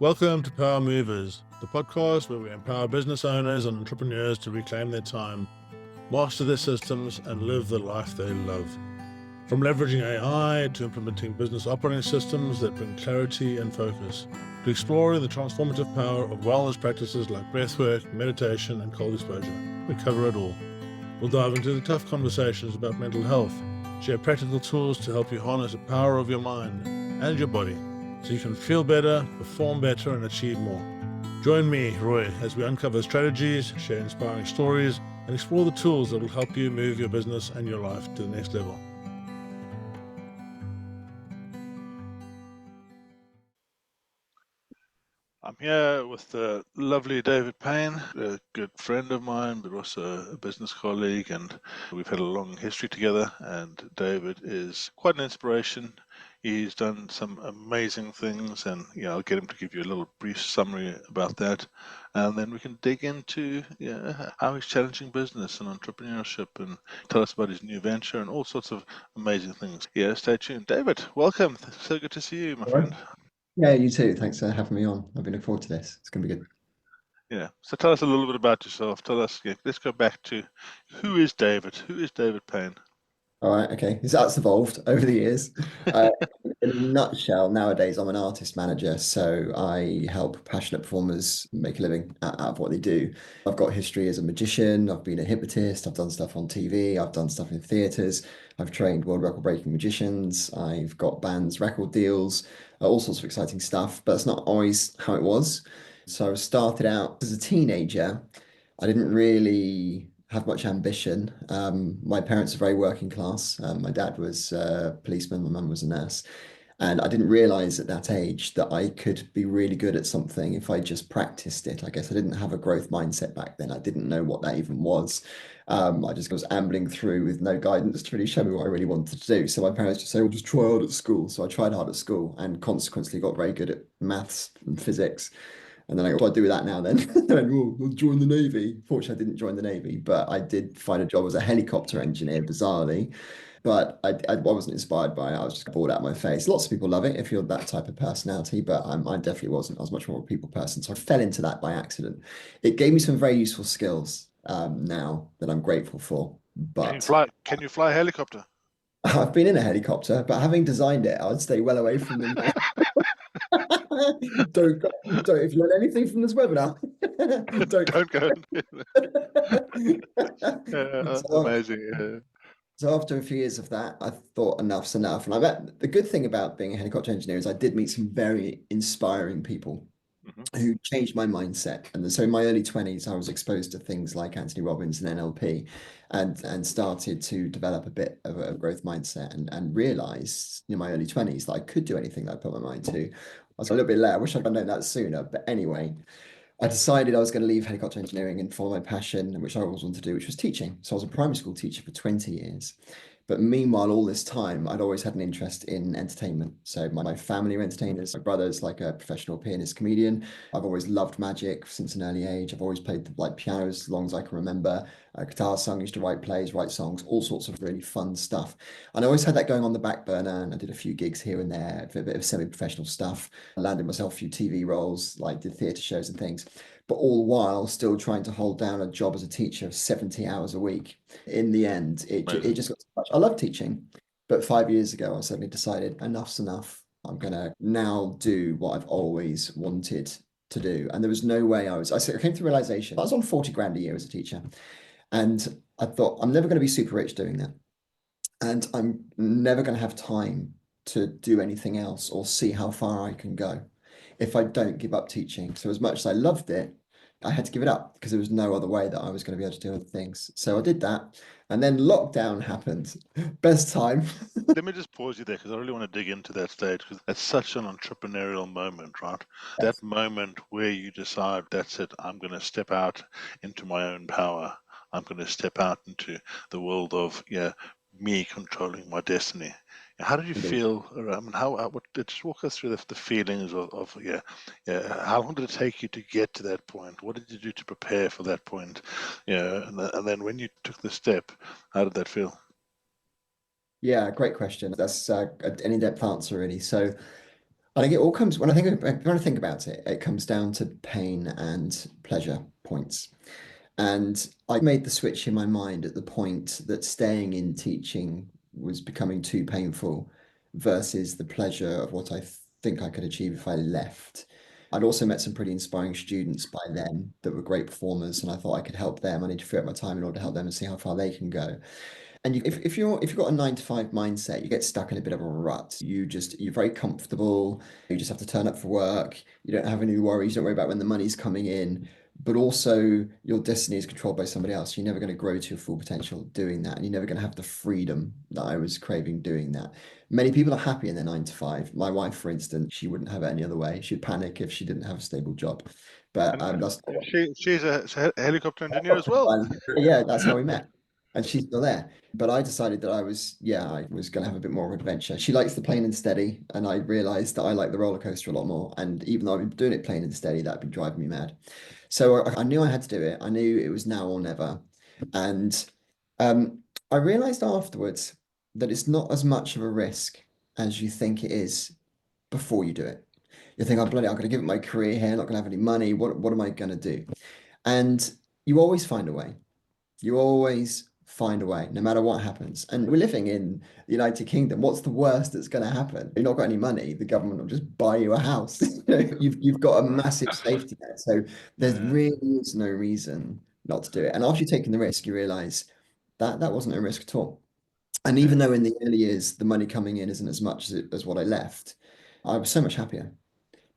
Welcome to Power Movers, the podcast where we empower business owners and entrepreneurs to reclaim their time, master their systems, and live the life they love. From leveraging AI to implementing business operating systems that bring clarity and focus, to exploring the transformative power of wellness practices like breathwork, meditation, and cold exposure, we cover it all. We'll dive into the tough conversations about mental health, share practical tools to help you harness the power of your mind and your body so you can feel better, perform better, and achieve more. Join me, Roy, as we uncover strategies, share inspiring stories, and explore the tools that will help you move your business and your life to the next level. I'm here with the lovely David Payne, a good friend of mine, but also a business colleague, and we've had a long history together, and David is quite an inspiration. He's done some amazing things, and I'll get him to give you a little brief summary about that, and then we can dig into how he's challenging business and entrepreneurship, and tell us about his new venture and all sorts of amazing things. Stay tuned. David, welcome. So good to see you, my friend. Yeah, you too. Thanks for having me on. I've been looking forward to this. It's going to be good. Yeah. So tell us a little bit about yourself. Tell us, let's go back to who is David? Who is David Payne? All right, okay. So that's evolved over the years. In a nutshell, nowadays I'm an artist manager, so I help passionate performers make a living out of what they do. I've got history as a magician, I've been a hypnotist, I've done stuff on TV, I've done stuff in theatres, I've trained world record breaking magicians, I've got bands, record deals, all sorts of exciting stuff, but it's not always how it was. So I started out as a teenager. I didn't really have much ambition. My parents are very working class. My dad was a policeman, my mum was a nurse. And I didn't realize at that age that I could be really good at something if I just practiced it. I guess I didn't have a growth mindset back then. I didn't know what that even was. I just was ambling through with no guidance to really show me what I really wanted to do. So my parents just say, well, just try hard at school. So I tried hard at school and consequently got very good at maths and physics. And then I go, what do I do with that now then? Then we'll join the Navy. Fortunately, I didn't join the Navy, but I did find a job as a helicopter engineer, bizarrely. But I wasn't inspired by it. I was just bored out of my face. Lots of people love it if you're that type of personality, but I definitely wasn't. I was much more of a people person. So I fell into that by accident. It gave me some very useful skills now that I'm grateful for. But Can you fly a helicopter? I've been in a helicopter, but having designed it, I would stay well away from them. Don't if you learn anything from this webinar, Don't go. So, Amazing. so after a few years of that, I thought enough's enough. And I bet the good thing about being a helicopter engineer is I did meet some very inspiring people who changed my mindset. And so in my early 20s, I was exposed to things like Anthony Robbins and NLP and started to develop a bit of a growth mindset and realized in my early 20s that I could do anything that I put my mind to. I was a little bit late. I wish I'd known that sooner. But anyway, I decided I was going to leave helicopter engineering and follow my passion, which I always wanted to do, which was teaching. So I was a primary school teacher for 20 years. But meanwhile, all this time, I'd always had an interest in entertainment. So my family are entertainers. My brother's like a professional pianist comedian. I've always loved magic since an early age. I've always played like piano as long as I can remember. Guitar sung, used to write plays, write songs, all sorts of really fun stuff. And I always had that going on the back burner. And I did a few gigs here and there, a bit of semi-professional stuff. I landed myself a few TV roles, like did theatre shows and things, but all the while still trying to hold down a job as a teacher of 70 hours a week. In the end, it just got too much. I love teaching, but 5 years ago, I suddenly decided enough's enough. I'm going to now do what I've always wanted to do. And there was no way I came to the realization I was on 40 grand a year as a teacher. And I thought, I'm never going to be super rich doing that. And I'm never going to have time to do anything else or see how far I can go if I don't give up teaching. So as much as I loved it, I had to give it up because there was no other way that I was going to be able to do other things. So I did that. And then lockdown happened. Best time. Let me just pause you there because I really want to dig into that stage because it's such an entrepreneurial moment, right? Yes. That moment where you decide, that's it, I'm going to step out into my own power. I'm going to step out into the world of me controlling my destiny. How did you feel around? Just walk us through the feelings how long did it take you to get to that point? What did you do to prepare for that point? And then when you took the step, how did that feel? Yeah, great question. That's an in-depth answer, really. So I think it all comes when I think about it, it comes down to pain and pleasure points. And I made the switch in my mind at the point that staying in teaching was becoming too painful versus the pleasure of what I think I could achieve if I left. I'd also met some pretty inspiring students by then that were great performers, and I thought I could help them. I need to free up my time in order to help them and see how far they can go. And if you've got a 9 to 5 mindset, you get stuck in a bit of a rut. You're very comfortable. You just have to turn up for work. You don't have any worries. You don't worry about when the money's coming in. But also your destiny is controlled by somebody else. You're never going to grow to your full potential doing that. And you're never going to have the freedom that I was craving doing that. Many people are happy in their 9 to 5. My wife, for instance, she wouldn't have it any other way. She'd panic if she didn't have a stable job. But And that's not what she's a helicopter engineer as well. yeah, that's how we met. And she's still there. But I decided that I was going to have a bit more of an adventure. She likes the plain and steady, and I realized that I like the roller coaster a lot more. And even though I've been doing it plain and steady, that'd be driving me mad. So I knew I had to do it. I knew it was now or never. And I realized afterwards that it's not as much of a risk as you think it is before you do it. You think, I'm going to give it my career here, not going to have any money. What am I going to do? And you always find a way. You always find a way, no matter what happens. And we're living in the United Kingdom. What's the worst that's going to happen? You've not got any money. The government will just buy you a house. You've got a massive safety net. So there's Yeah, really is no reason not to do it. And after you're taking the risk, you realize that that wasn't a risk at all. And yeah, even though in the early years the money coming in isn't as much as what I left, I was so much happier.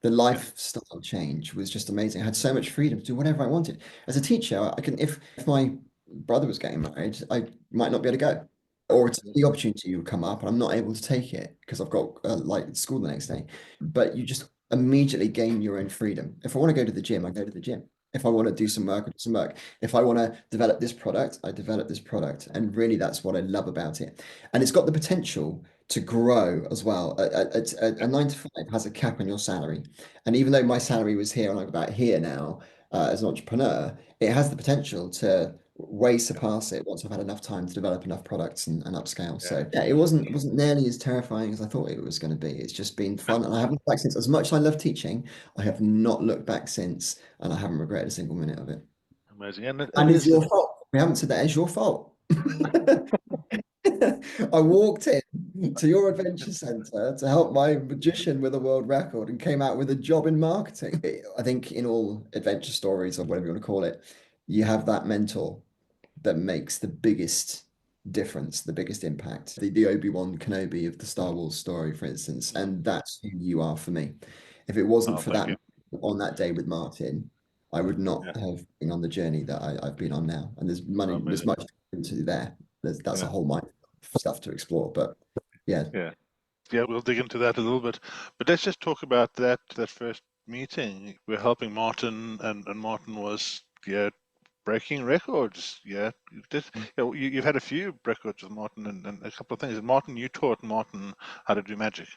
The yeah, lifestyle change was just amazing. I had so much freedom to do whatever I wanted. As a teacher, I can if my brother was getting married, I might not be able to go. Or it's the opportunity would come up and I'm not able to take it because I've got like school the next day. But you just immediately gain your own freedom. If I want to go to the gym, I go to the gym. If I want to do some work, I do some work. If I want to develop this product, I develop this product. And really, that's what I love about it. And it's got the potential to grow as well. A yeah, 9 to 5 has a cap on your salary. And even though my salary was here and I'm about here now as an entrepreneur, it has the potential to way surpass it once I've had enough time to develop enough products and upscale. yeah. So yeah, it wasn't nearly as terrifying as I thought it was going to be. It's just been fun. And I haven't looked back since. As much as I love teaching, I have not looked back since and I haven't regretted a single minute of it. Amazing. And it And it's is. your fault. We haven't said that it's your fault. I walked in to your adventure center to help my magician with a world record and came out with a job in marketing. I think in all adventure stories or whatever you want to call it, you have that mentor that makes the biggest difference, the biggest impact. The Obi-Wan Kenobi of the Star Wars story, for instance, and that's who you are for me. If it wasn't Oh, for thank that you. on that day with Martin, I would not Yeah, have been on the journey that I've been on now. And there's amazing. much into there. That's a Yeah, whole mind stuff to explore. But yeah, yeah, yeah. We'll dig into that a little bit, but let's just talk about that first meeting. We're helping Martin, and Martin was, yeah, breaking records. Yeah, you've had a few records with Martin, and a couple of things. And Martin, you taught Martin how to do magic.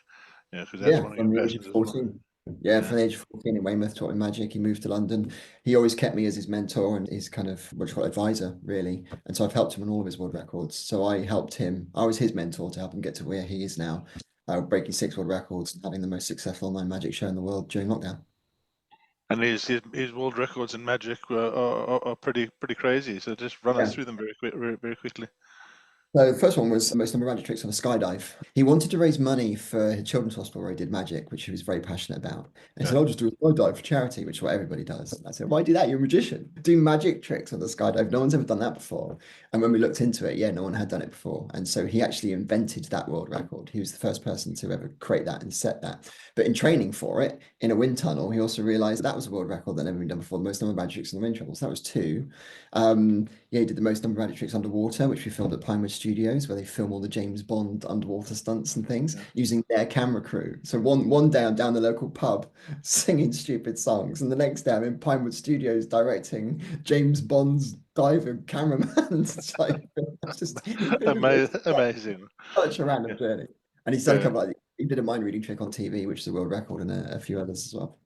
Yeah, because that's yeah, one of your from the age of passions as well. 14. Yeah, Yeah. from the age of 14 in Weymouth, taught him magic. He moved to London. He always kept me as his mentor and his kind of what you call advisor, really. And so I've helped him on all of his world records. So I helped him. I was his mentor to help him get to where he is now, breaking 6 world records and having the most successful online magic show in the world during lockdown. And his world records in magic are pretty crazy. So just run us Yeah. through them very quick, very quickly. So the first one was the most number of magic tricks on a skydive. He wanted to raise money for a children's hospital where he did magic, which he was very passionate about. And he Yeah. said, I'll just do a skydive for charity, which is what everybody does. And I said, why do that? You're a magician. Do magic tricks on the skydive. No one's ever done that before. And when we looked into it, yeah, no one had done it before. And so he actually invented that world record. He was the first person to ever create that and set that. But in training for it, in a wind tunnel, he also realized that was a world record that never been done before. The most number of magic tricks in the wind tunnel. So that was 2. Yeah, he did the most number of magic tricks underwater, which we filmed at Pinewood Studios, where they film all the James Bond underwater stunts and things Yeah. using their camera crew. So one day I'm down the local pub singing stupid songs, and the next day I'm in Pinewood Studios directing James Bond's diving cameraman. It's like it's just Amazing. such a Yeah. random journey. And he's done a Yeah. couple he did a mind reading trick on TV, which is a world record, and a few others as well.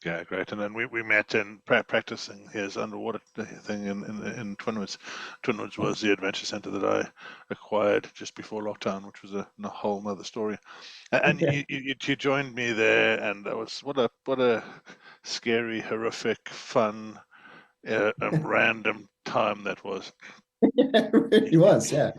Yeah, great. And then we met in practicing his underwater thing in Twinwoods. Twinwoods was the adventure center that I acquired just before lockdown, which was a whole other story. And you joined me there, and that was what a scary, horrific, fun, random time that was. Yeah, it really was. Yeah.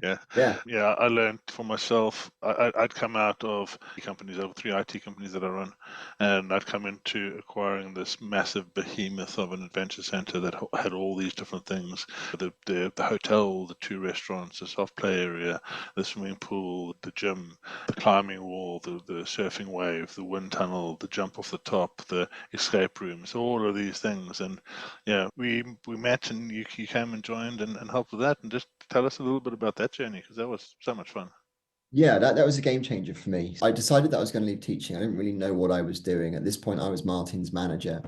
Yeah. Yeah. Yeah, I learned for myself. I'd come out of companies, over 3 IT companies that I run, and I'd come into acquiring this massive behemoth of an adventure center that had all these different things: the hotel, the 2 restaurants, the soft play area, the swimming pool, the gym, the climbing wall, the surfing wave, the wind tunnel, the jump off the top, the escape rooms, all of these things. And yeah, we met, and you came and joined and helped with that, and just tell us a little bit about that journey, because that was so much fun. Yeah, that was a game changer for me. I decided that I was going to leave teaching. I didn't really know what I was doing. At this point, I was Martin's manager.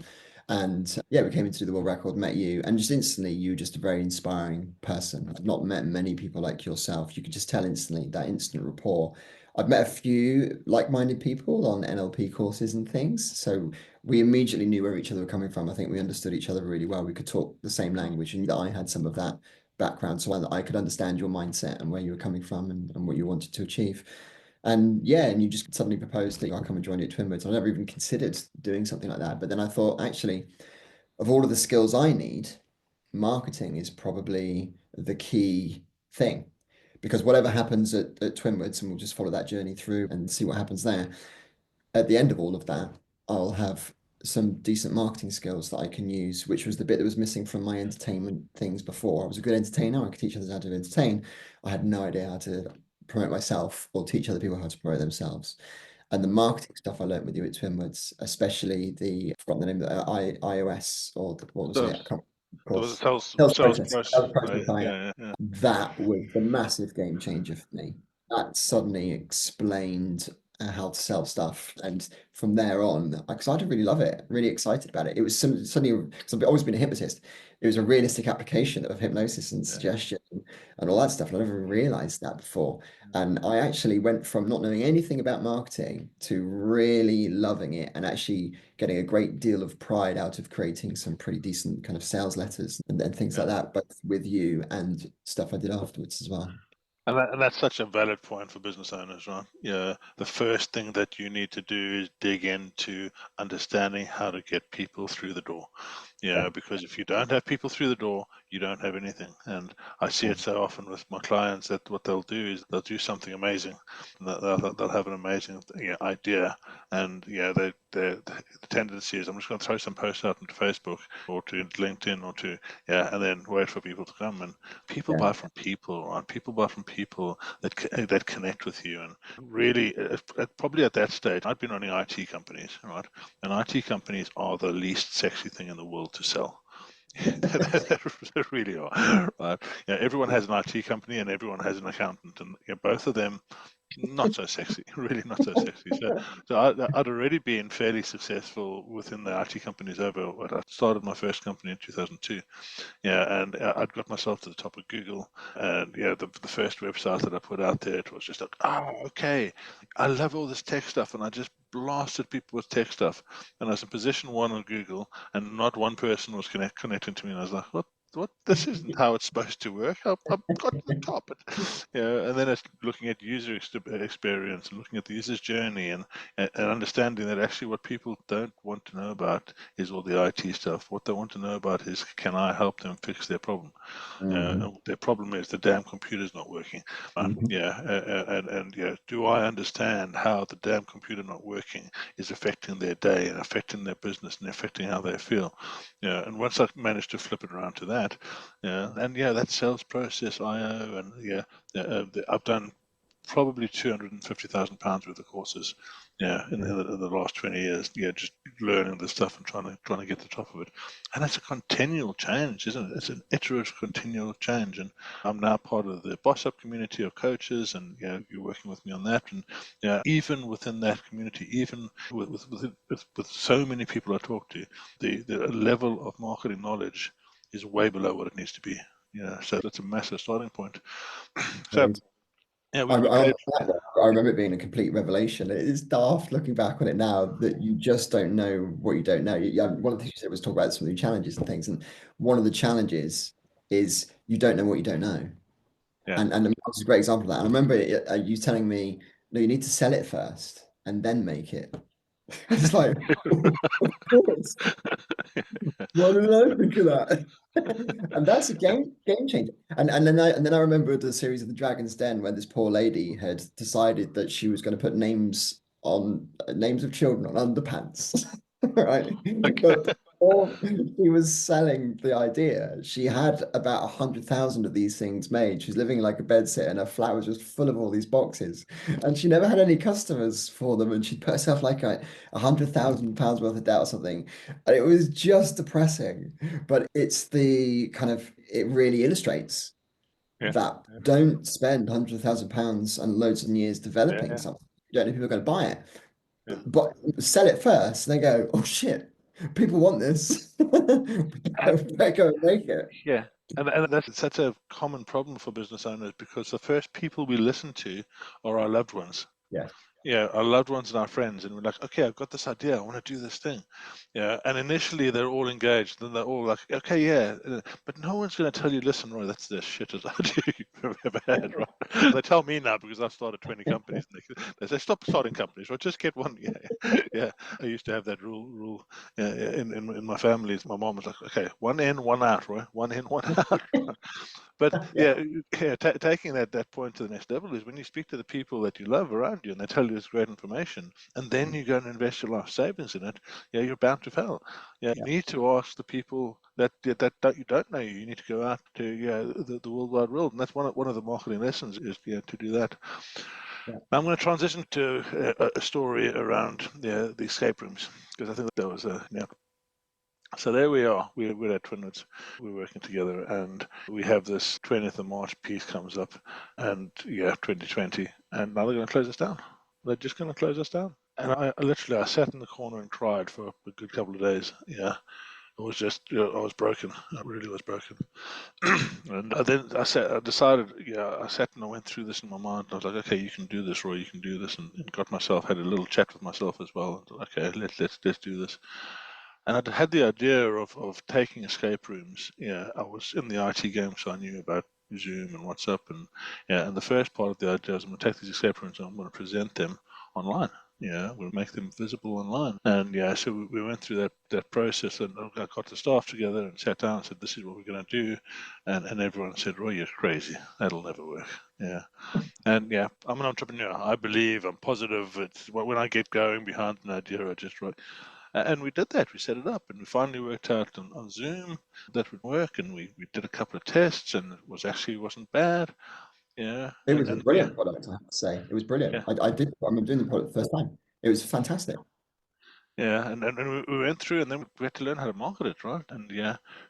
And yeah, we came into the world record, met you, and just instantly, you were just a very inspiring person. I've not met many people like yourself. You could just tell instantly, that instant rapport. I've met a few like-minded people on NLP courses and things. So we immediately knew where each other were coming from. I think we understood each other really well. We could talk the same language, and I had some of that background, so I could understand your mindset and where you were coming from, and what you wanted to achieve. And yeah, and you just suddenly proposed that I'll come and join you at Twinwoods. I never even considered doing something like that. But then I thought, actually, of all of the skills I need, marketing is probably the key thing. Because whatever happens at Twinwoods, and we'll just follow that journey through and see what happens there, at the end of all of that, I'll have some decent marketing skills that I can use, which was the bit that was missing from my entertainment things before. I was a good entertainer. I could teach others how to entertain. I had no idea how to promote myself or teach other people how to promote themselves. And the marketing stuff I learned with you at Twinwoods, especially I've forgotten the name of the iOS, or what was So it? I can't, of there was a course, sales process. sales process. Yeah. That was the massive game changer for me. That suddenly explained how to sell stuff, and from there on, because I did really love it, really excited about it. It was suddenly, because I've always been a hypnotist, it was a realistic application of hypnosis and suggestion and all that stuff. And I never realized that before. And I actually went from not knowing anything about marketing to really loving it, and actually getting a great deal of pride out of creating some pretty decent kind of sales letters and things like that, both with you and stuff I did afterwards as well. And that's such a valid point for business owners, right? Yeah, the first thing that you need to do is dig into understanding how to get people through the door. Yeah, because if you don't have people through the door, you don't have anything. And I see it so often with my clients that what they'll do is they'll do something amazing. They'll have an amazing idea, and the tendency is, I'm just going to throw some posts out into Facebook or to LinkedIn or to and then wait for people to come. And people buy from people, right? People buy from people that connect with you. And really, probably at that stage, I'd been running IT companies, right? And IT companies are the least sexy thing in the world to sell. They really are, right? Everyone has an IT company and everyone has an accountant, and both of them not so sexy, really not so sexy. So I'd already been fairly successful within the IT companies over what I started my first company in 2002. And I'd got myself to the top of Google, and the first website that I put out there, it was just like, oh, okay, I love all this tech stuff, and I just blasted people with tech stuff, and I was in position 1 on Google, and not one person was connecting to me, and I was like, what? This isn't how it's supposed to work. I've got to the top. And then it's looking at user experience and looking at the user's journey, and understanding that actually what people don't want to know about is all the IT stuff. What they want to know about is, can I help them fix their problem? Their problem is the damn computer's not working. Do I understand how the damn computer not working is affecting their day and affecting their business and affecting how they feel? And once I managed to flip it around to that, that sales process, IO, and I've done probably £250,000 worth of courses, in the last 20 years, just learning this stuff and trying to get to the top of it. And it's a continual change, isn't it? It's an iterative, continual change. And I'm now part of the Boss Up community of coaches, and you're working with me on that. And even within that community, even with so many people I talk to, the level of marketing knowledge is way below what it needs to be. So that's a massive starting point. So Yeah, I, we I, create. I remember it being a complete revelation. It is daft looking back on it now that you just don't know what you don't know. One of the things you said was talk about some of the challenges and things. And one of the challenges is you don't know what you don't know. Yeah. And this is a great example of that. And I remember you telling me, no, you need to sell it first and then make it. It's like, of course. Why didn't I think of that? And that's a game changer. And then I remember the series of The Dragon's Den where this poor lady had decided that she was going to put names of children on underpants, right? Okay. But before she was selling the idea, she had about 100,000 of these things made. She's living like a bedsitter, and her flat was just full of all these boxes, and she never had any customers for them. And she'd put herself like £100,000 worth of debt or something. And it was just depressing, but it really illustrates Yeah. that don't spend £100,000 and loads of years developing Yeah. something. You don't know if people are going to buy it, Yeah. but sell it first. And they go, oh shit, people want this. Better go and make it. Yeah. And that's such a common problem for business owners because the first people we listen to are our loved ones. Yeah. Yeah, our loved ones and our friends, and we're like, okay, I've got this idea, I want to do this thing. Yeah, and initially they're all engaged, then they're all like, okay, yeah, but no one's going to tell you, listen, Roy, that's the shittest idea you've ever had, right? They tell me now because I've started 20 companies, and they say, stop starting companies, right? Just get one. Yeah, yeah. I used to have that rule in my family. My mom was like, okay, one in, one out, Roy, one in, one out. But Yeah. taking that point to the next level is when you speak to the people that you love around you and they tell you this great information, and then you go and invest your life savings in it, yeah, you're bound to fail. Yeah, you need to ask the people that you don't know you. You need to go out to the worldwide world, and that's one of the marketing lessons is to do that. Yeah. Now I'm going to transition to a story around the escape rooms because I think that was a So there we are. We're at Twinwoods. We're working together, and we have this 20th of March piece comes up, and 2020, and now they're going to close us down. They're just going to close us down. And I sat in the corner and cried for a good couple of days. Yeah, it was just I was broken. I really was broken. And then I decided. Yeah, I sat and I went through this in my mind. I was like, okay, you can do this, Roy. You can do this, and had a little chat with myself as well. Okay, let's do this. And I'd had the idea of taking escape rooms. Yeah, I was in the IT game, so I knew about Zoom and WhatsApp, and the first part of the idea is I'm going to take these escape rooms and I'm going to present them online. Yeah, we'll make them visible online. And so we went through that process, and I got the staff together and sat down and said, "This is what we're going to do," and everyone said, "Roy, you're crazy. That'll never work." Yeah, and I'm an entrepreneur. I believe. I'm positive. It's when I get going behind an idea, I just write. And we did that. We set it up, and we finally worked out on Zoom that would work. And we did a couple of tests, and it wasn't bad. Yeah, It was a and yeah, brilliant product, I have to say. It was brilliant. yeah, I remember doing the product the first time. It was fantastic. yeah. And we went through, and then we had to learn how to market it, right? And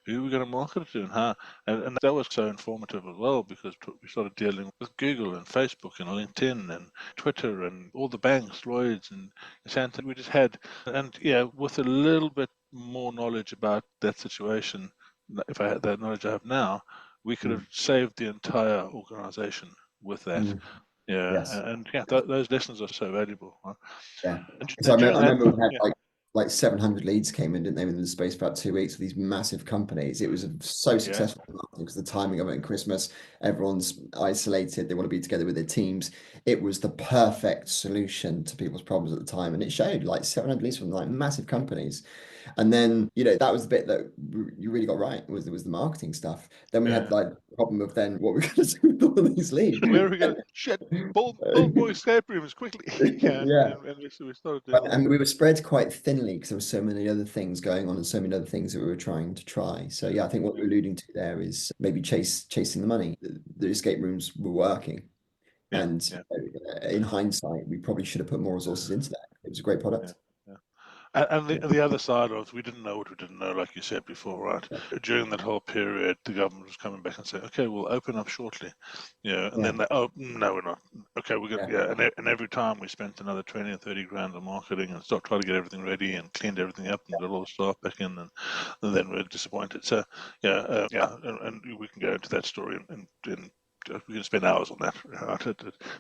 who we're going to market it to, and how. And that was so informative as well because we started dealing with Google and Facebook and LinkedIn and Twitter and all the banks, Lloyd's and Santa. We just had, and with a little bit more knowledge about that situation, if I had that knowledge I have now, we could have saved the entire organization with that. Mm. Yeah, Yes. and those lessons are so valuable. Right? Yeah. And So I during that, remember we had like 700 leads came in, didn't they, in the space of about 2 weeks with these massive companies. It was so successful because the timing of it in Christmas, everyone's isolated, they want to be together with their teams. It was the perfect solution to people's problems at the time. And it showed like 700 leads from like massive companies. And then, that was the bit that you really got right was the marketing stuff. Then we had like the problem of then what we're going to do with all of these leads. where are we going? Shit, build more escape rooms quickly. Yeah. And we started doing that. And we were spread quite thinly because there were so many other things going on and so many other things that we were trying to try. So I think what we're alluding to there is maybe chasing the money. The escape rooms were working. Yeah, And in hindsight, we probably should have put more resources into that. It was a great product. yeah. And the other side of we didn't know what we didn't know, like you said before, right? During that whole period, the government was coming back and saying, "Okay, we'll open up shortly," and then no, we're not. Okay, we're gonna and every time we spent another 20 or 30 grand on marketing and started trying to get everything ready and cleaned everything up and got all the staff back in, and then we're disappointed. So and we can go into that story in we can spend hours on that, right?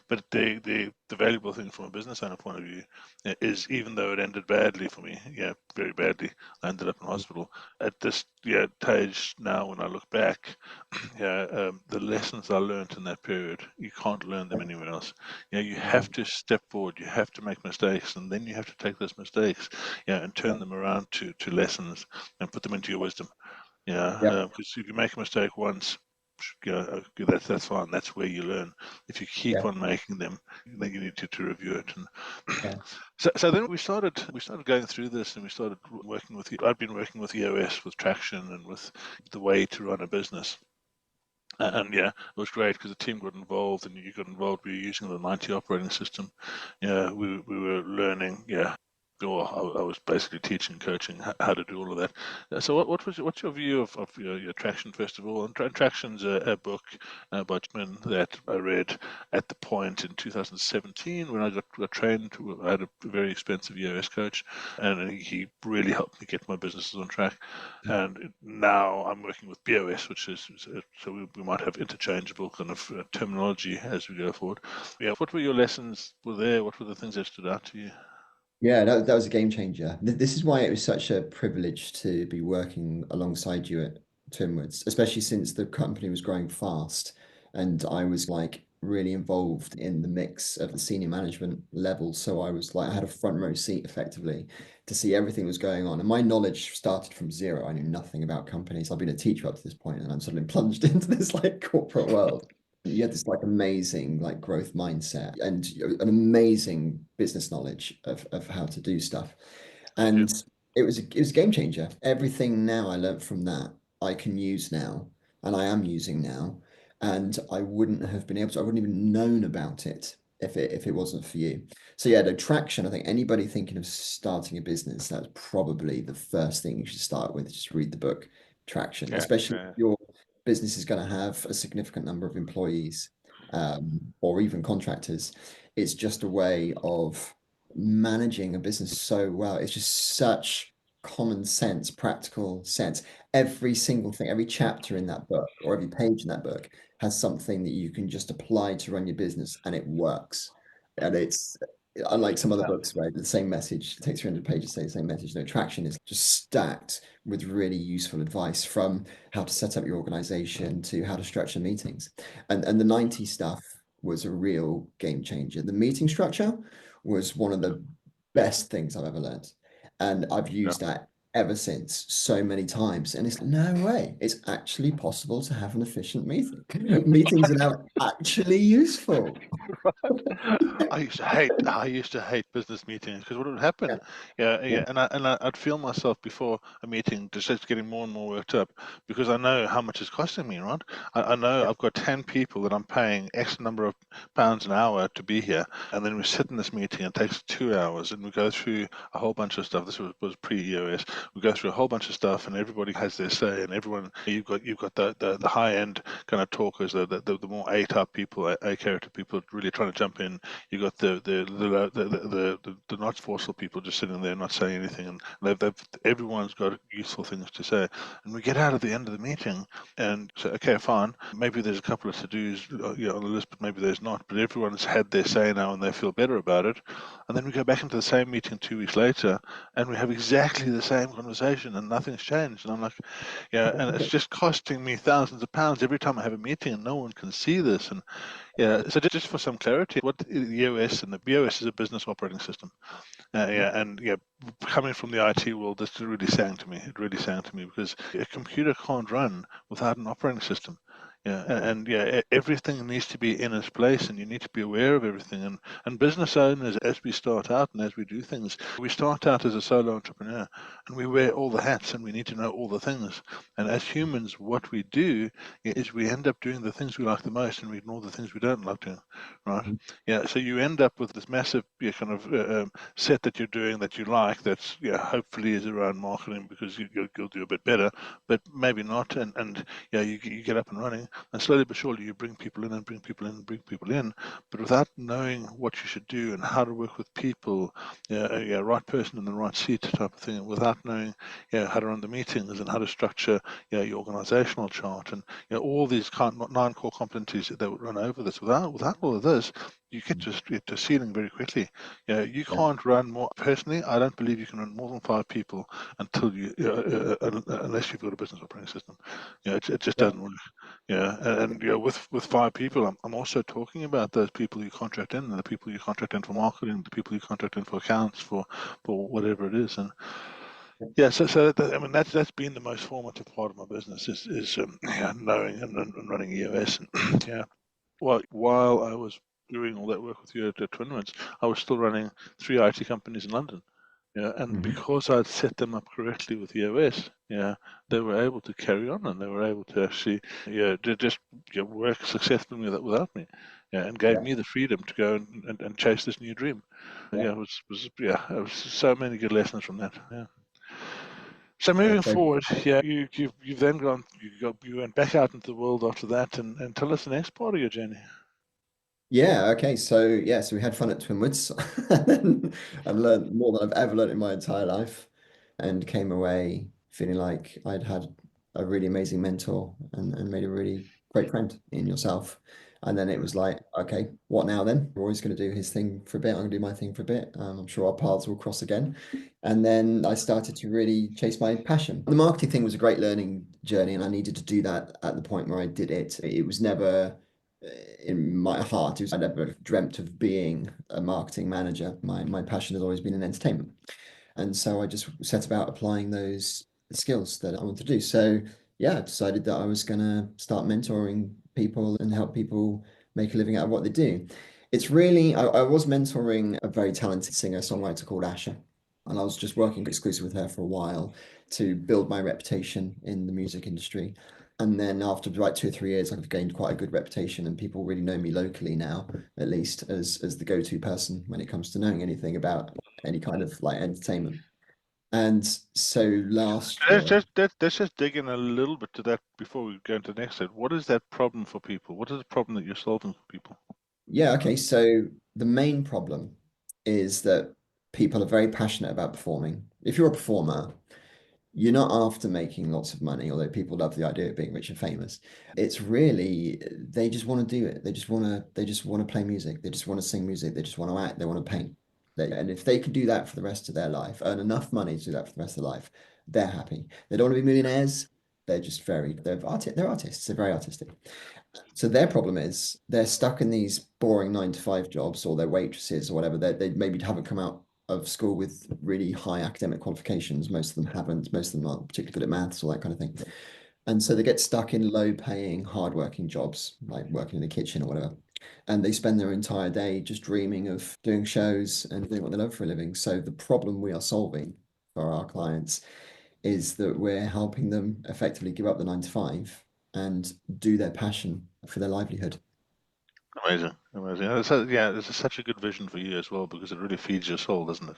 But the valuable thing from a business owner point of view is, even though it ended badly for me, very badly, I ended up in hospital. At this stage now, when I look back, the lessons I learned in that period, you can't learn them anywhere else. You have to step forward, you have to make mistakes, and then you have to take those mistakes, and turn them around to lessons and put them into your wisdom. Because if you make a mistake once, that's fine. That's where you learn. If you keep on making them, then you need to review it. And so then we started going through this, and we started working with. I'd been working with EOS, with Traction, and with the way to run a business. And it was great because the team got involved, and you got involved. We were using the 90 operating system. We were learning. I was basically teaching, coaching how to do all of that. So what's your view of your Traction, first of all? And Traction's a book by Chapman that I read at the point in 2017 when I got trained. I had a very expensive EOS coach, and he really helped me get my businesses on track. And now I'm working with BOS, which is, so we might have interchangeable kind of terminology as we go forward. What were your lessons there? What were the things that stood out to you? Yeah, that was a game changer. This is why it was such a privilege to be working alongside you at Twinwoods, especially since the company was growing fast and I was like really involved in the mix of the senior management level. So I was like, I had a front row seat effectively to see everything that was going on. And my knowledge started from zero. I knew nothing about companies. I've been a teacher up to this point, and I'm suddenly plunged into this like corporate world. You had this like amazing like growth mindset and an amazing business knowledge of how to do stuff. And it was a game changer. Everything now I learned from that I can use now, and I am using now. And I wouldn't have been able to, I wouldn't even known about it if it wasn't for you. So the Traction, I think anybody thinking of starting a business, that's probably the first thing you should start with. Just read the book Traction, especially if your business is going to have a significant number of employees, or even contractors. It's just a way of managing a business so well. It's just such common sense, practical sense. Every single thing, every chapter in that book or every page in that book has something that you can just apply to run your business, and it works. And it's unlike some other books, right? The same message, it takes 300 pages, say the same message. No, Traction is just stacked with really useful advice, from how to set up your organization to how to structure meetings. And the 90 stuff was a real game changer. The meeting structure was one of the best things I've ever learned. And I've used that ever since so many times. And it's no way. It's actually possible to have an efficient meeting. Meetings are now actually useful. I used to hate business meetings, because what would happen, and I'd feel myself before a meeting just getting more and more worked up, because I know how much it's costing me, right? I know I've got 10 people that I'm paying X number of pounds an hour to be here, and then we sit in this meeting, it takes 2 hours, and we go through a whole bunch of stuff. This was pre-EOS. We go through a whole bunch of stuff, and everybody has their say, and everyone, you've got the high end kind of talkers, the more A-type people, A-character people really trying to jump in. You got the not forceful people just sitting there not saying anything, and everyone's got useful things to say. And we get out at the end of the meeting and say, okay, fine, maybe there's a couple of to-dos on the list, but maybe there's not. But everyone's had their say now, and they feel better about it. And then we go back into the same meeting 2 weeks later, and we have exactly the same conversation, and nothing's changed. And I'm like, and it's just costing me thousands of pounds every time I have a meeting, and no one can see this. And so just for some clarity, what the EOS and the BOS is a business operating system. Coming from the IT world, this really sang to me. It really sang to me, because a computer can't run without an operating system. Everything needs to be in its place, and you need to be aware of everything. And business owners, as we start out and as we do things, we start out as a solo entrepreneur, and we wear all the hats, and we need to know all the things. And as humans, what we do is we end up doing the things we like the most, and we ignore the things we don't like doing, right? So you end up with this massive kind of set that you're doing that you like, that's hopefully is around marketing, because you'll do a bit better, but maybe not. And you get up and running. And slowly but surely you bring people in and bring people in and bring people in, but without knowing what you should do and how to work with people, right person in the right seat type of thing, without knowing how to run the meetings and how to structure your organizational chart and all these 9 core competencies that would run over this. Without all of this, you get to a ceiling very quickly. You can't run more. Personally, I don't believe you can run more than 5 people until unless you've got a business operating system. It just doesn't work. And with 5 people, I'm also talking about those people you contract in, and the people you contract in for marketing, the people you contract in for accounts, for whatever it is, and I mean that's been the most formative part of my business is knowing and running EOS, and while I was doing all that work with you at Twinwoods, I was still running 3 IT companies in London. And because I'd set them up correctly with EOS, they were able to carry on and they were able to actually, just work successfully without me, and gave me the freedom to go and chase this new dream. It was so many good lessons from that. So moving forward, you've then you went back out into the world after that, and tell us the next part of your journey. Okay. So we had fun at Twinwoods and learned more than I've ever learned in my entire life, and came away feeling like I'd had a really amazing mentor and made a really great friend in yourself. And then it was like, okay, what now then? Roy's going to do his thing for a bit. I'm going to do my thing for a bit. I'm sure our paths will cross again. And then I started to really chase my passion. The marketing thing was a great learning journey, and I needed to do that at the point where I did it. It was never in my heart. I never dreamt of being a marketing manager. My passion has always been in entertainment. And so I just set about applying those skills that I want to do. So I decided that I was going to start mentoring people and help people make a living out of what they do. It's really, I was mentoring a very talented singer-songwriter called Asha, and I was just working exclusively with her for a while to build my reputation in the music industry. And then after about 2 or 3 years, I've gained quite a good reputation, and people really know me locally now, at least as the go-to person when it comes to knowing anything about any kind of like entertainment. And so last Let's year, just dig in a little bit to that before we go into the next step. What is that problem for people? What is the problem that you're solving for people? okay, so the main problem is that people are very passionate about performing. If you're a performer, you're not after making lots of money, although people love the idea of being rich and famous. It's really they just want to do it. They just want to play music. They just want to sing music. They just want to act. They want to paint. And if they can do that for the rest of their life, earn enough money to do that for the rest of their life, they're happy. They don't want to be millionaires. They're just they're artists. They're very artistic. So their problem is they're stuck in these boring 9 to 5 jobs, or they're waitresses or whatever. They maybe haven't come out of school with really high academic qualifications. Most of them haven't. Most of them aren't particularly good at maths or that kind of thing. And so they get stuck in low-paying, hard-working jobs, like working in the kitchen or whatever. And they spend their entire day just dreaming of doing shows and doing what they love for a living. So the problem we are solving for our clients is that we're helping them effectively give up the 9 to 5 and do their passion for their livelihood. Amazing. This is such a good vision for you as well, because it really feeds your soul, doesn't it?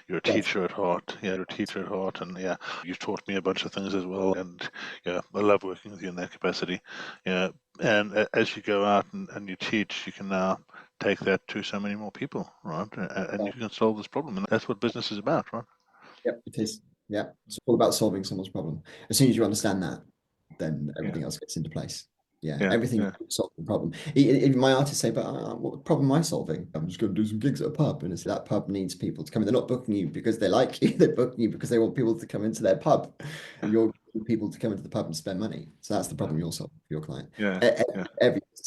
You're a teacher at heart. You're a teacher at heart, and you've taught me a bunch of things as well, and I love working with you in that capacity. And as you go out and you teach, you can now take that to so many more people, right? And you can solve this problem, and that's what business is about, right? Yep, it is. Yeah, it's all about solving someone's problem. As soon as you understand that, then everything else gets into place. Everything solves the problem. Even my artists say, but what problem am I solving? I'm just going to do some gigs at a pub, and it's that pub needs people to come in. They're not booking you because they like you. They're booking you because they want people to come into their pub, and you're getting people to come into the pub and spend money. So that's the problem you're solving for your client.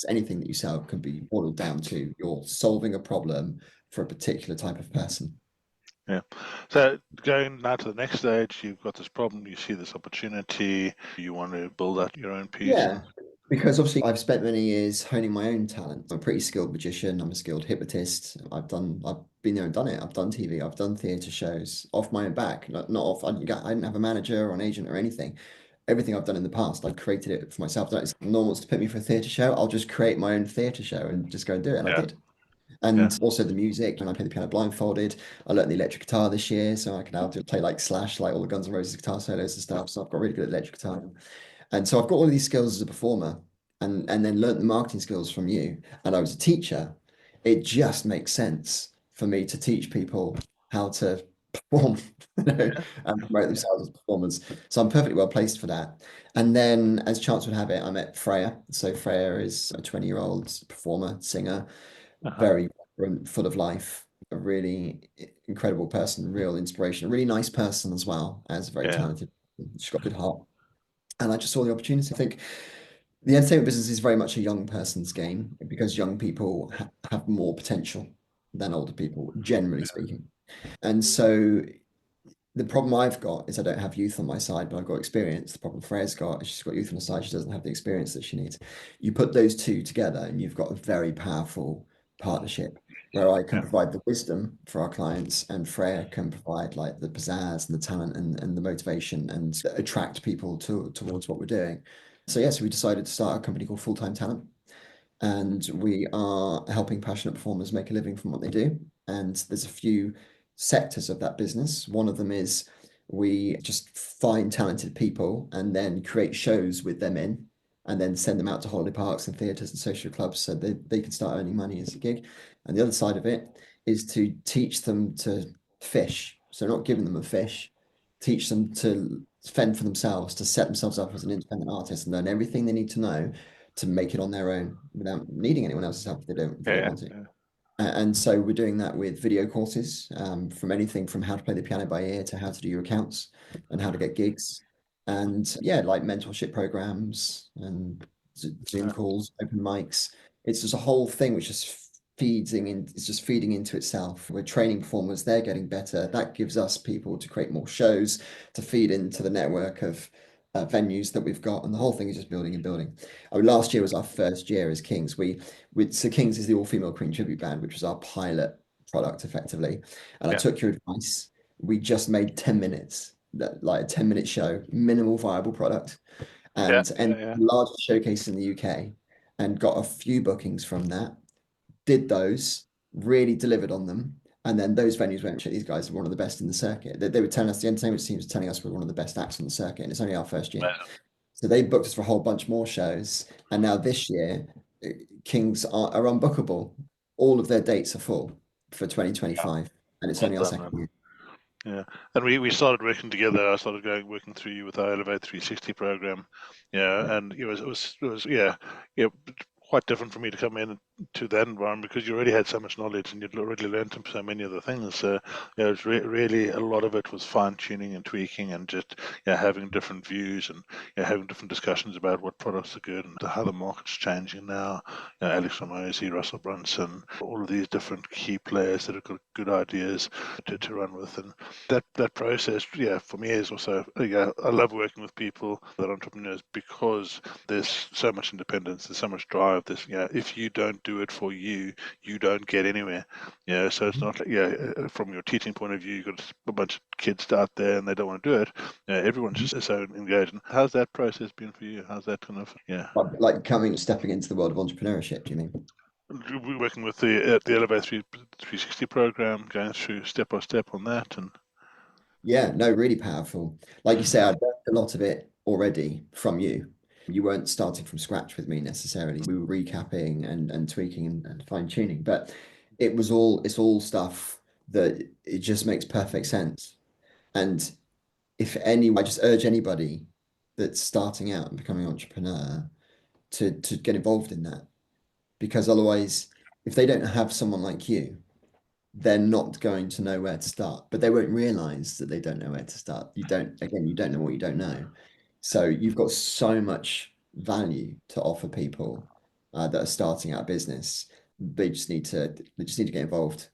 Anything that you sell can be boiled down to you're solving a problem for a particular type of person. So going now to the next stage, you've got this problem, you see this opportunity, you want to build out your own piece. Because obviously I've spent many years honing my own talent. I'm a pretty skilled magician. I'm a skilled hypnotist. I've been there and done it. I've done TV. I've done theatre shows off my own back. Not off. I didn't have a manager or an agent or anything. Everything I've done in the past, I created it for myself. It's normal to put me for a theatre show. I'll just create my own theatre show and just go and do it. And I did. And also the music, and I play the piano blindfolded. I learned the electric guitar this year, so I can now play like Slash, like all the Guns N' Roses guitar solos and stuff. So I've got really good electric guitar. And so I've got all of these skills as a performer. and then learnt the marketing skills from you, and I was a teacher, it just makes sense for me to teach people how to perform, and promote themselves as performers. So I'm perfectly well placed for that. And then, as chance would have it, I met Freya. So Freya is a 20-year-old performer, singer, Uh-huh. very vibrant, full of life, a really incredible person, real inspiration, a really nice person as well, as very Yeah. talented. She's got a good heart. And I just saw the opportunity. I think the entertainment business is very much a young person's game because young people have more potential than older people, generally speaking. And so the problem I've got is I don't have youth on my side, but I've got experience. The problem Freya's got is she's got youth on her side. She doesn't have the experience that she needs. You put those two together and you've got a very powerful partnership where I can Yeah. provide the wisdom for our clients and Freya can provide like the pizzazz and the talent and the motivation and attract people towards what we're doing. So yes, we decided to start a company called Full Time Talent, and we are helping passionate performers make a living from what they do. And there's a few sectors of that business. One of them is we just find talented people and then create shows with them in, and then send them out to holiday parks and theatres and social clubs so they can start earning money as a gig. And the other side of it is to teach them to fish. So not giving them a fish, teach them to fend for themselves, to set themselves up as an independent artist and learn everything they need to know to make it on their own without needing anyone else's help if they don't Yeah. want it. Yeah. And so we're doing that with video courses, from anything from how to play the piano by ear to how to do your accounts and how to get gigs. And yeah, like mentorship programs and Zoom Yeah. calls, open mics. It's just a whole thing which just it's just feeding into itself. We're training performers, they're getting better. That gives us people to create more shows, to feed into the network of venues that we've got. And the whole thing is just building and building. I mean, last year was our first year as Kings. So Kings is the all-female Queen tribute band, which was our pilot product effectively. And I Yeah. took your advice. We just made 10 minutes, like a 10-minute show, minimal viable product, Yeah. and Yeah. the largest showcase in the UK, and got a few bookings from that. Did those, really delivered on them. And then those venues went, these guys are one of the best in the circuit. They were telling us, the entertainment team was telling us we're one of the best acts on the circuit, and it's only our first year. Yeah. So they booked us for a whole bunch more shows. And now this year, Kings are unbookable. All of their dates are full for 2025. And it's Well only our done, second man. year. Yeah, and we started working together. I started working through you with our Elevate 360 program. Yeah, and it was yeah, quite different for me to come in to that environment because you already had so much knowledge and you'd already learned so many of the things. So yeah, it was really a lot of it was fine tuning and tweaking and just having different views and having different discussions about what products are good and how the market's changing now. Alex Ramosi, Russell Brunson, all of these different key players that have got good ideas to run with, and that process, for me is also, I love working with people that are entrepreneurs because there's so much independence, there's so much drive. There's, if you don't do it for you, you don't get anywhere. So it's not like, from your teaching point of view, you've got a bunch of kids out there and they don't want to do it. Everyone's just so engaged. And how's that process been for you? How's that kind of, Like stepping into the world of entrepreneurship, do you mean? We're working with the Elevate 360 program, going through step by step on that, and Yeah, no, really powerful. Like you say, I've learned a lot of it already from you. You weren't starting from scratch with me necessarily. We were recapping and tweaking and fine tuning, but it's all stuff that it just makes perfect sense. And I just urge anybody that's starting out and becoming an entrepreneur to get involved in that, because otherwise, if they don't have someone like you, they're not going to know where to start, but they won't realize that they don't know where to start. You don't know what you don't know. So you've got so much value to offer people that are starting out a business. They just need to get involved,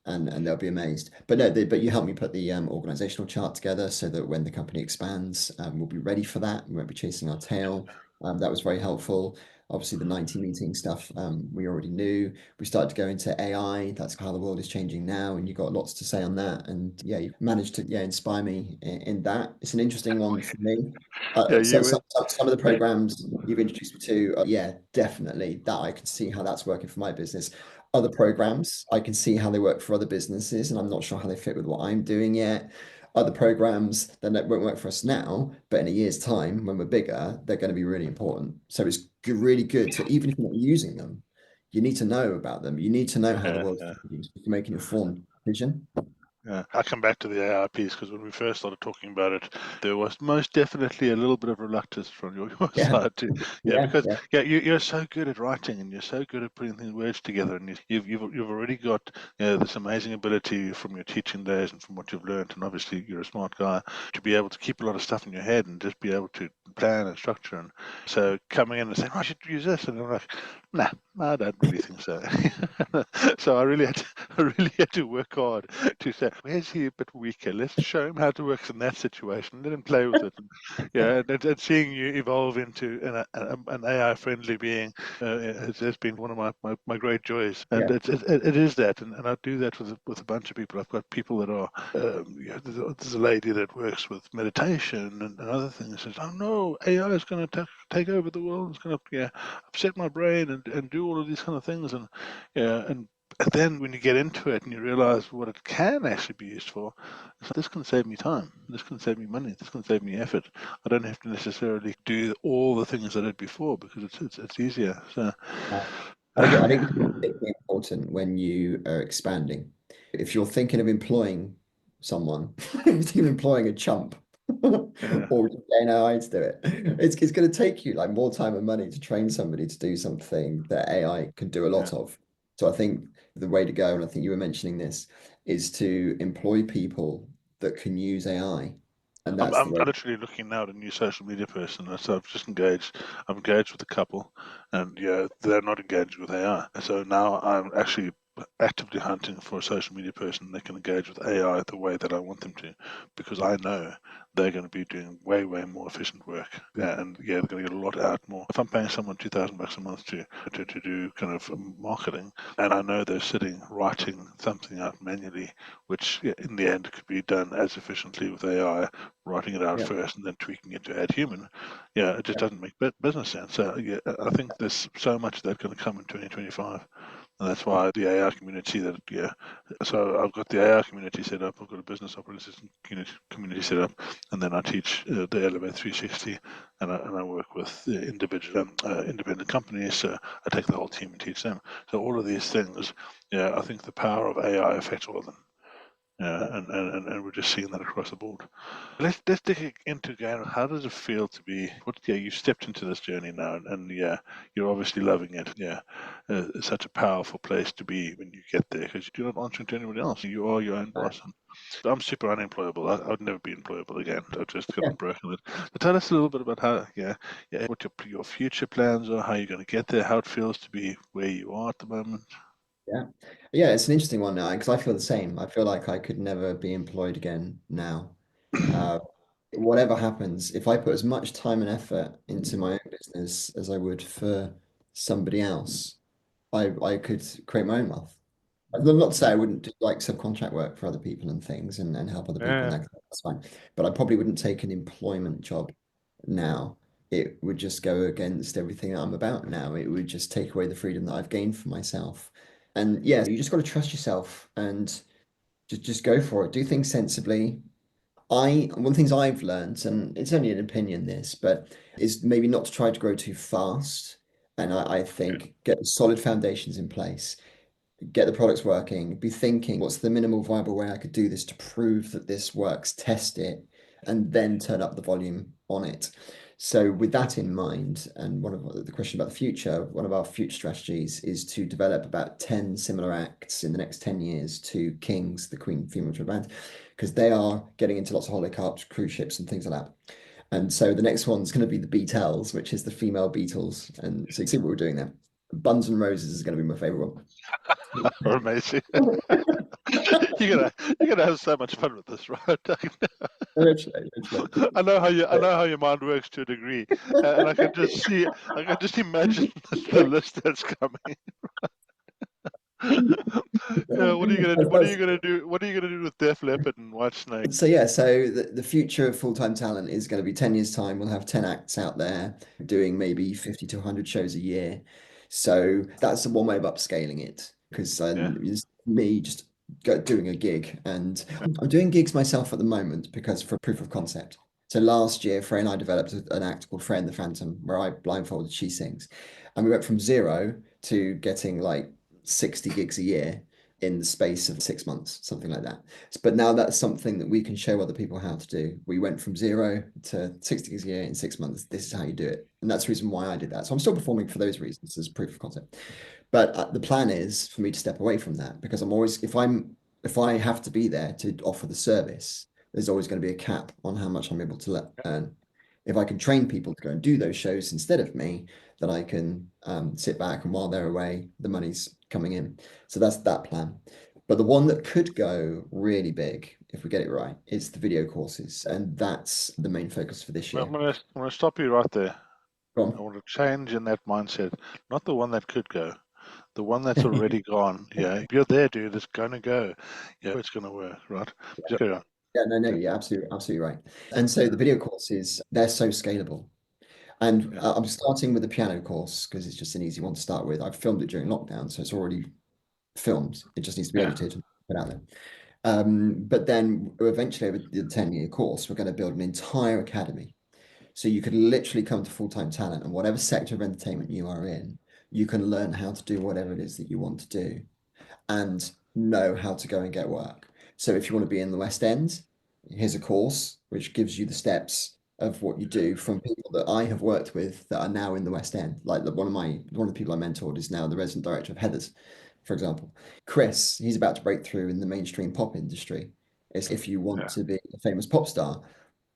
and they'll be amazed. But no, but you helped me put the organizational chart together so that when the company expands, we'll be ready for that. We won't be chasing our tail. That was very helpful. Obviously, the 90 meeting stuff, we already knew. We started to go into AI. That's how the world is changing now, and you got lots to say on that. And yeah, you managed to inspire me in that. It's an interesting one for me. yeah, So you some of the programs you've introduced me to, yeah, definitely that I can see how that's working for my business. Other programs, I can see how they work for other businesses, and I'm not sure how they fit with what I'm doing yet. other programs that won't work for us now, but in a year's time, when we're bigger, they're going to be really important. So it's really good to, even if you're not using them, you need to know about them. You need to know how the Yeah, world's yeah. changing so you can make an informed decision. Yeah, I come back to the AI piece because when we first started talking about it, there was most definitely a little bit of reluctance from your Yeah, side too. Yeah, because yeah. you're so good at writing and you're so good at putting these words together, and you've already got this amazing ability from your teaching days and from what you've learned, and obviously you're a smart guy to be able to keep a lot of stuff in your head and just be able to plan and structure. And so coming in and saying, "Oh, I should use this," and I'm like, "Nah, I don't really think so." So I really had to work hard to say, where's he a bit weaker? Let's show him how to work in that situation. Let him play with it. And seeing you evolve into an AI-friendly being has been one of my great joys. And Yeah. it is that, and I do that with a bunch of people. I've got people that are, there's a lady that works with meditation and other things. Says, oh no, AI is going to take over the world. It's going to upset my brain and do all of these kind of things. And then when you get into it and you realize what it can actually be used for, it's like, this can save me time, this can save me money, this can save me effort. I don't have to necessarily do all the things I did before because it's easier. So I think it's particularly important when you are expanding. If you're thinking of employing someone, if you're thinking of employing a chump, yeah, or just getting AI to do it, it's going to take you like more time and money to train somebody to do something that AI can do a yeah. lot of. So I think the way to go, and I think you were mentioning this, is to employ people that can use AI, and that's the I'm way. literally looking now at a new social media person. So I've just engaged. I'm engaged with a couple, and they're not engaged with AI. So now I'm actually actively hunting for a social media person that can engage with AI the way that I want them to, because I know they're going to be doing way, way more efficient work, and they're going to get a lot out more. If I'm paying someone $2,000 a month to do kind of marketing, and I know they're sitting writing something out manually, which in the end could be done as efficiently with AI, writing it out Yeah. first and then tweaking it to add human, it just doesn't make business sense. So I think there's so much that's going to come in 2025. And that's why the AI community so I've got the AI community set up, I've got a business operating system community set up, and then I teach the Elevate 360, and I work with individual independent companies. So I take the whole team and teach them. So all of these things, I think the power of AI affects all of them. And we're just seeing that across the board. Let's dig into again. How does it feel to be? You've stepped into this journey now, and you're obviously loving it. It's such a powerful place to be when you get there because you're not answering to anyone else. You are your own boss. And I'm super unemployable. I would never be employable again. I just Yeah. couldn't broken it. But tell us a little bit about how, what your future plans are, how you're going to get there, how it feels to be where you are at the moment. Yeah, it's an interesting one now because I feel the same. I feel like I could never be employed again now. Uh, Whatever happens, if I put as much time and effort into my own business as I would for somebody else, I could create my own wealth. I'm not to say I wouldn't do like subcontract work for other people and things and help other people, and Yeah. that's fine. But I probably wouldn't take an employment job now. It would just go against everything that I'm about now. It would just take away the freedom that I've gained for myself. And yeah, you just got to trust yourself and just go for it. Do things sensibly. One of the things I've learned, and it's only an opinion this, but is maybe not to try to grow too fast. And I think get solid foundations in place, get the products working, be thinking, what's the minimal viable way I could do this to prove that this works, test it, and then turn up the volume on it. So with that in mind, and one of the question about the future, one of our future strategies is to develop about 10 similar acts in the next 10 years to King's, the Queen female band, because they are getting into lots of holiday clubs, cruise ships and things like that. And so the next one's going to be the Beatles, which is the female Beatles. And so you see what we're doing there. Buns and Roses is going to be my favorite one. Amazing. You're gonna have so much fun with this, right? Literally, literally. I know how your mind works to a degree, and I can just imagine the list that's coming. Yeah, what are you gonna do? What are you gonna do? What are you gonna do with Def Leppard and White Snake? So yeah, so the future of full-time talent is going to be 10 years time. We'll have 10 acts out there doing maybe 50 to 100 shows a year. So that's one way of upscaling it because Yeah, me just doing a gig, and I'm doing gigs myself at the moment because for proof of concept. So last year, Frey and I developed an act called Frey and the Phantom, where I blindfolded, she sings, and we went from 0 to getting like 60 gigs a year in the space of 6 months, something like that. But now that's something that we can show other people how to do. We went from 0 to 60 gigs a year in 6 months. This is how you do it, and that's the reason why I did that. So I'm still performing for those reasons as proof of concept. But the plan is for me to step away from that, because I'm always, if I have to be there to offer the service, there's always going to be a cap on how much I'm able to earn. If I can train people to go and do those shows instead of me, then I can sit back, and while they're away, the money's coming in. So that's that plan. But the one that could go really big, if we get it right, is the video courses. And that's the main focus for this year. I'm going to stop you right there. Go I on. want to change in that mindset, not the one that could go, the one that's already gone. Yeah, you're there, dude. It's going to go. Yeah, it's going to work, right? Yeah, no, you're absolutely right. And so the video courses, they're so scalable. And I'm starting with the piano course because it's just an easy one to start with. I've filmed it during lockdown, so it's already filmed. It just needs to be edited and put out there. But then eventually, over the 10-year course, we're going to build an entire academy. So you could literally come to full-time talent, and whatever sector of entertainment you are in, you can learn how to do whatever it is that you want to do and know how to go and get work. So if you want to be in the West End, here's a course which gives you the steps of what you do from people that I have worked with that are now in the West End. Like one of the people I mentored is now the resident director of Heathers, for example. Chris, he's about to break through in the mainstream pop industry. It's if you want to be a famous pop star,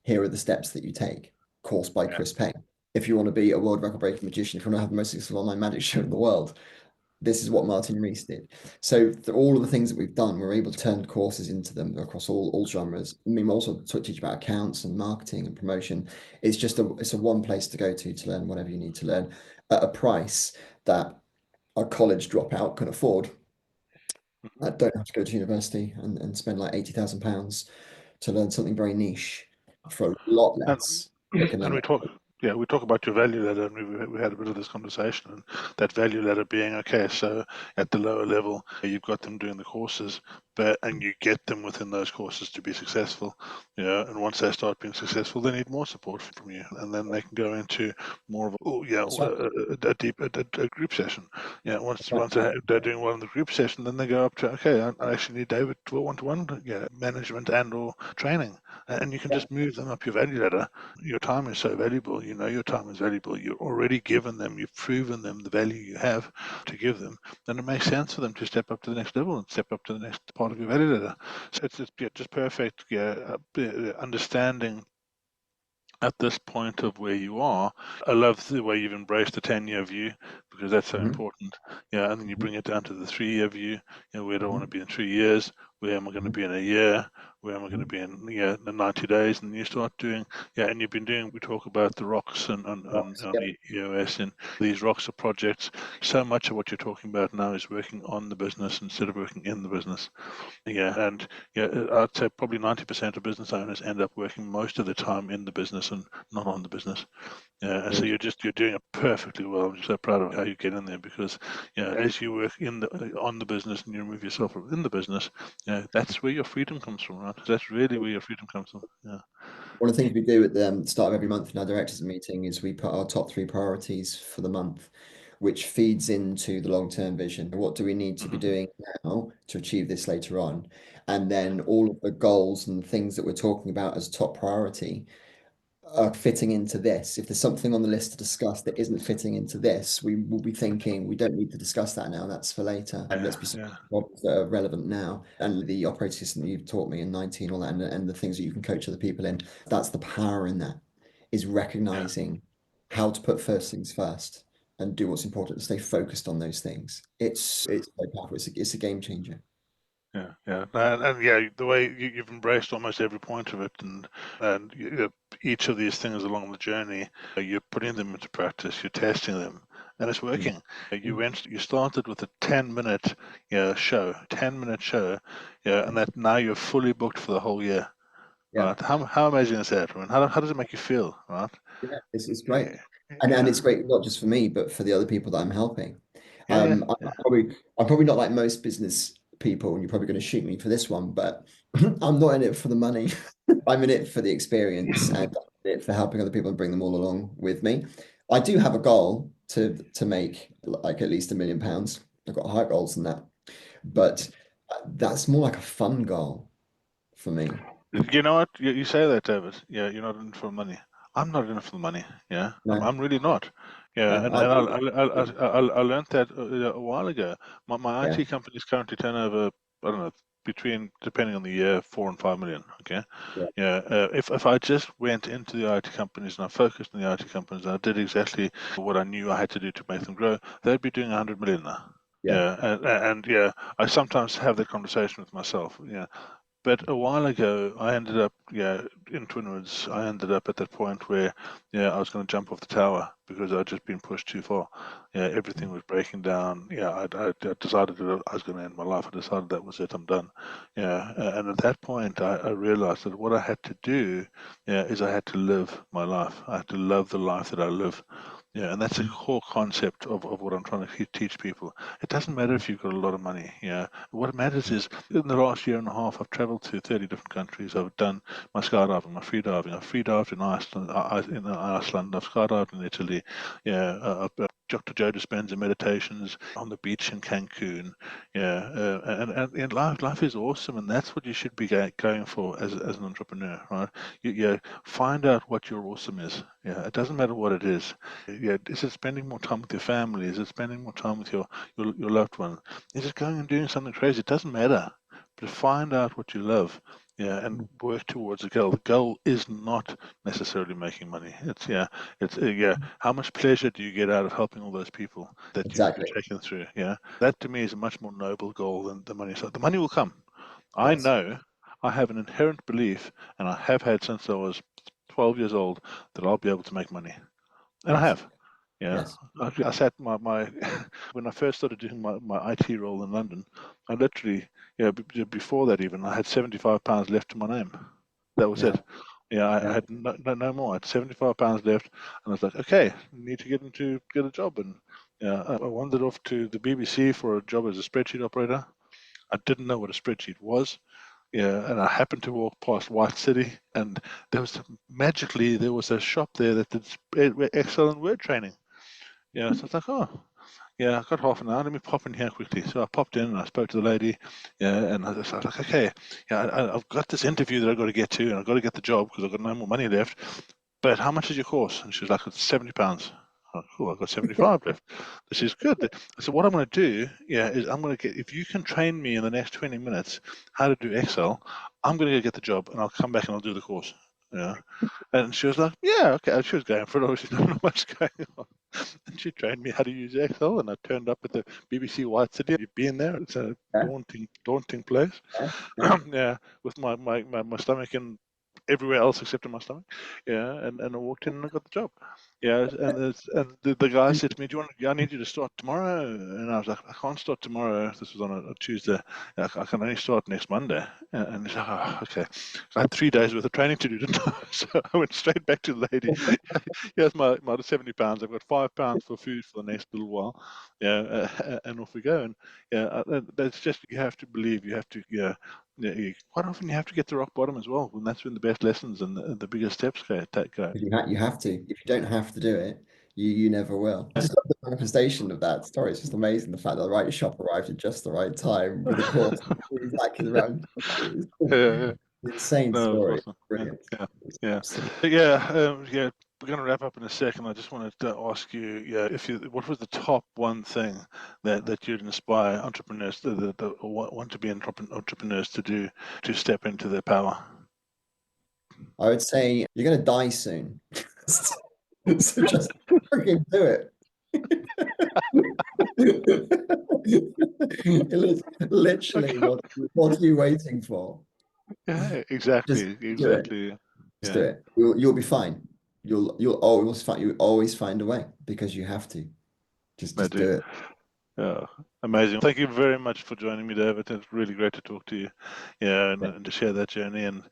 here are the steps that you take. Course by Chris Payne. If you want to be a world record breaking magician, if you want to have the most successful online magic show in the world, this is what Martin Rees did. So all of the things that we've done, we're able to turn courses into them across all genres. I mean, we also teach about accounts and marketing and promotion. It's just it's a one place to go to learn whatever you need to learn at a price that a college dropout can afford. I don't have to go to university and spend like £80,000 to learn something very niche for a lot less. And we talk about your value ladder, and we had a bit of this conversation, and that value ladder being, okay, so at the lower level, you've got them doing the courses, and you get them within those courses to be successful, and once they start being successful, they need more support from you, and then they can go into more of a group session. Once they're doing well in the group session, then they go up to, okay, I actually need David to one-to-one management and or training, and you can just move them up your value ladder. Your time is so valuable. Your time is valuable. You've already given them, you've proven them the value you have to give them. Then it makes sense for them to step up to the next level and step up to the next part of your value ladder. So it's just perfect understanding at this point of where you are. I love the way you've embraced the 10-year view, because that's so important. And then you bring it down to the 3-year view. Where do I want to be in 3 years? Where am I going to be in a year? Where am I going to be in 90 days? And you start doing, and you've been doing, we talk about the rocks and on the EOS, and these rocks are projects. So much of what you're talking about now is working on the business instead of working in the business. And I'd say probably 90% of business owners end up working most of the time in the business and not on the business. So you're doing it perfectly well. I'm just so proud of how you get in there, because as you work on the business and you remove yourself from in the business, that's where your freedom comes from, right? That's really where your freedom comes from. One of the things we do at the start of every month in our directors meeting is we put our top 3 priorities for the month, which feeds into the long-term vision. What do we need to be doing now to achieve this later on? And then all of the goals and things that we're talking about as top priority are fitting into this. If there's something on the list to discuss that isn't fitting into this, we will be thinking we don't need to discuss that now, that's for later. And let's be problems that are relevant now. And the operating system that you've taught me in 19, all that, and the things that you can coach other people in, that's the power in that, is recognizing how to put first things first and do what's important and stay focused on those things. It's so powerful. It's a game changer. The way you've embraced almost every point of it, and each of these things along the journey, you're putting them into practice, you're testing them, and it's working. You started with a 10-minute show, and that now you're fully booked for the whole year. Right? How amazing is that? I mean, how does it make you feel, right? Yeah, it's great. And it's great not just for me, but for the other people that I'm helping. I'm probably not like most business people, and you're probably going to shoot me for this one, but I'm not in it for the money. I'm in it for the experience, and I'm in it for helping other people and bring them all along with me. I do have a goal to make like at least £1 million. I've got higher goals than that, but that's more like a fun goal for me. You know what? You say that, David. Yeah, you're not in it for money. I'm not in it for the money. Yeah, No, I'm really not. Yeah, and I learned that a while ago. My yeah, IT company is currently turnover, I don't know, between, depending on the year, 4 and 5 million. Okay. yeah, Yeah. If I just went into the IT companies and I focused on the IT companies and I did exactly what I knew I had to do to make them grow, they'd be doing 100 million now. yeah. Yeah, and yeah, I sometimes have that conversation with myself. Yeah, but a while ago, I ended up, in Twinwoods. I ended up at that point where, I was going to jump off the tower because I'd just been pushed too far. Yeah, everything was breaking down. Yeah, I decided that I was going to end my life. I decided that was it. I'm done. Yeah, and at that point, I realized that what I had to do, is I had to live my life. I had to love the life that I live. Yeah, and that's a core concept of what I'm trying to teach people. It doesn't matter if you've got a lot of money. Yeah, what matters is in the last year and a half, I've traveled to 30 different countries. I've done my skydiving, my freediving. I've freedived in Iceland. I've skydived in Italy. Yeah, Dr. Joe Dispenza meditations on the beach in Cancun. Yeah, and life is awesome, and that's what you should be going for as an entrepreneur, right? Find out what your awesome is. Yeah, it doesn't matter what it is. Yeah, is it spending more time with your family? Is it spending more time with your loved one? Is it going and doing something crazy? It doesn't matter. But find out what you love, and work towards a goal. The goal is not necessarily making money. It's how much pleasure do you get out of helping all those people that you're Exactly. taking through? Yeah, that to me is a much more noble goal than the money. So the money will come. I Yes. know. I have an inherent belief, and I have had since I was 12 years old, that I'll be able to make money. And I Yes. have. Yeah. Yes. I sat my when I first started doing my IT role in London, I literally, before that even, I had £75 left to my name. That was Yeah. it. Yeah, I Yeah. had no more. I had £75 left, and I was like, okay, need to get a job. And yeah, I wandered off to the BBC for a job as a spreadsheet operator. I didn't know what a spreadsheet was. Yeah, and I happened to walk past White City, and magically there was a shop there that did Excel and Word training. Yeah, so I was like, oh, yeah, I've got half an hour. Let me pop in here quickly. So I popped in and I spoke to the lady. Yeah, and I was like, okay, yeah, I've got this interview that I've got to get to, and I've got to get the job because I've got no more money left. But how much is your course? And she was like, it's £70. Oh, cool, I've got 75 left. This is good. So what I'm going to do, is I'm going to get, if you can train me in the next 20 minutes how to do Excel, I'm going to go get the job and I'll come back and I'll do the course. Yeah. And she was like, yeah, okay. She was going for it. She's not much going on. And she trained me how to use Excel, and I turned up at the BBC White City. You've been there. It's a Yeah. daunting place. Yeah. Yeah, with my stomach in everywhere else except in my stomach. Yeah, and I walked in and I got the job. Yeah, and the guy said to me, "Do you want? I need you to start tomorrow." And I was like, "I can't start tomorrow. This was on a Tuesday. I can only start next Monday." And he's like, "Oh, okay." So I had 3 days worth of training to do, didn't I? So I went straight back to the lady. Here's my £70. I've got £5 for food for the next little while. Yeah, and off we go. And that's just, you have to believe. You have to. Yeah. Yeah, quite often you have to get to rock bottom as well, and that's when the best lessons and the biggest steps go. You have to. If you don't have to do it, you never will. I just love the manifestation of that story. It's just amazing the fact that the right shop arrived at just the right time with a course exactly the right. It's Yeah, insane no, of story. course not. Brilliant. Yeah. Absolutely. Yeah. We're going to wrap up in a second. I just wanted to ask you, what was the top one thing that you'd inspire entrepreneurs that want to be entrepreneurs to do to step into their power? I would say you're going to die soon. So just freaking do it. Literally, Okay. what are you waiting for? Yeah, Just exactly, do it. exactly. Just do Yeah, it. You'll be fine. You always find a way because you have to. Just do magic. it. Yeah, amazing. Thank you very much for joining me, David. It's really great to talk to you. Yeah, Yeah. and to share that journey. And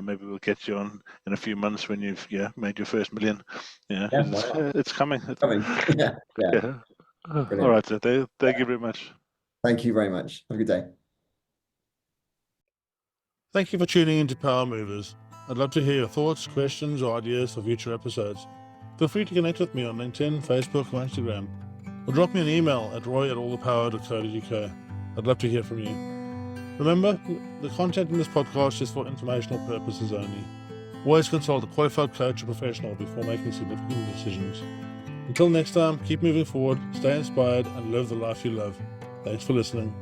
maybe we'll get you on in a few months when you've made your first million. Yeah, Yeah, 'cause why not? it's coming. Coming. Yeah, yeah. Yeah. All Brilliant. right, so thank you very much. Thank you very much. Have a good day. Thank you for tuning into Power Movers. I'd love to hear your thoughts, questions, or ideas for future episodes. Feel free to connect with me on LinkedIn, Facebook, or Instagram, or drop me an email at roy@allthepower.co.uk. I'd love to hear from you. Remember, the content in this podcast is for informational purposes only. Always consult a qualified coach or professional before making significant decisions. Until next time, keep moving forward, stay inspired, and live the life you love. Thanks for listening.